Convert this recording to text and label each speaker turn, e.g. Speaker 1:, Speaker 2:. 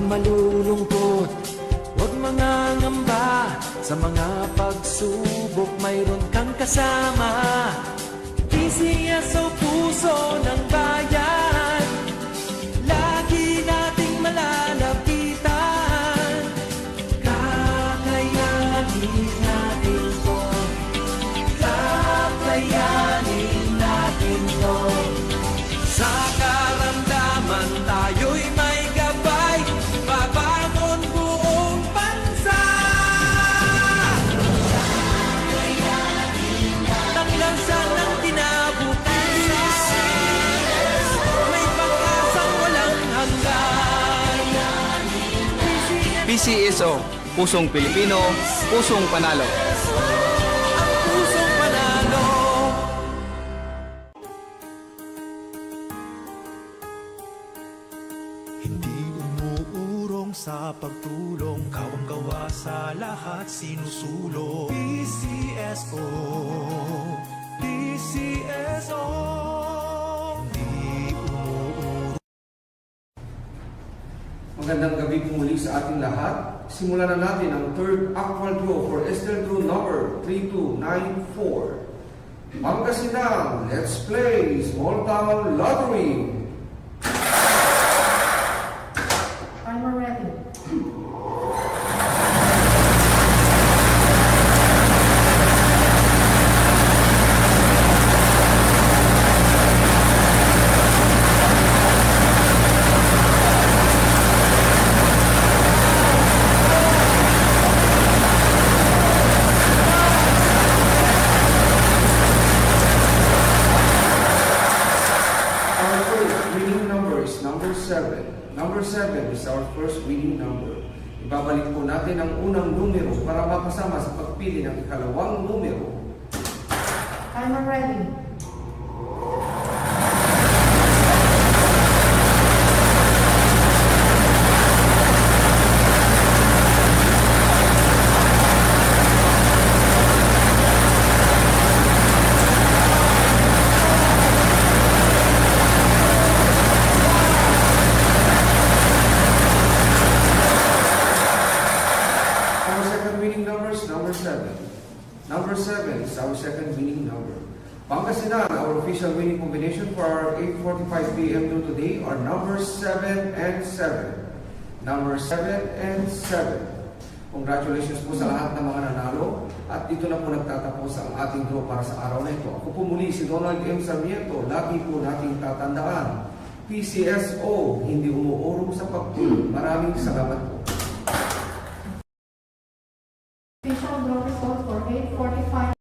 Speaker 1: malulungkot, huwag mangangamba. Sa mga pagsubok, mayroon kang kasama. PCSO, puso ng bayan, lagi nating malalapitan. Kakayanin natin to, kakayanin natin to. Sa karamdaman tayo'y may gabay, babangon buong bansa. Tanglansan ng kinabukasan, may pag-asang walang hanggan.
Speaker 2: PCSO, Pusong Pilipino, Pusong Panalo.
Speaker 1: Ang pusong panalo.
Speaker 3: Hindi umuurong sa pagtulong, kawang-gawa sa lahat sinusulong. PCSO, PCSO. Hindi umuurong.
Speaker 4: Magandang gabi po muli sa ating lahat. Simulan na natin ang third actual draw for Estel Draw number 3294. Pangasinan, let's play Small Town Lottery.
Speaker 5: Timer ready.
Speaker 4: Our first winning number is number 7. Number 7 is our first winning number. Ibabalik po natin ang unang numero para makasama sa pagpili ng ikalawang numero.
Speaker 5: Timer ready.
Speaker 4: Our second winning number is number 7. Number 7 is our second winning number. Pangasinan, our official winning combination for our 8:45 p.m. do today are number 7 and 7. Number 7 and 7. Congratulations po sa lahat ng mga nanalo. At dito na po nagtatapos ang ating draw para sa araw na ito. Ako po muli si Donald M. Sarmiento. Lagi po nating tatandaan, PCSO, hindi umuurong sa pagtulong. Maraming salamat po.
Speaker 5: Official draw result for 8:45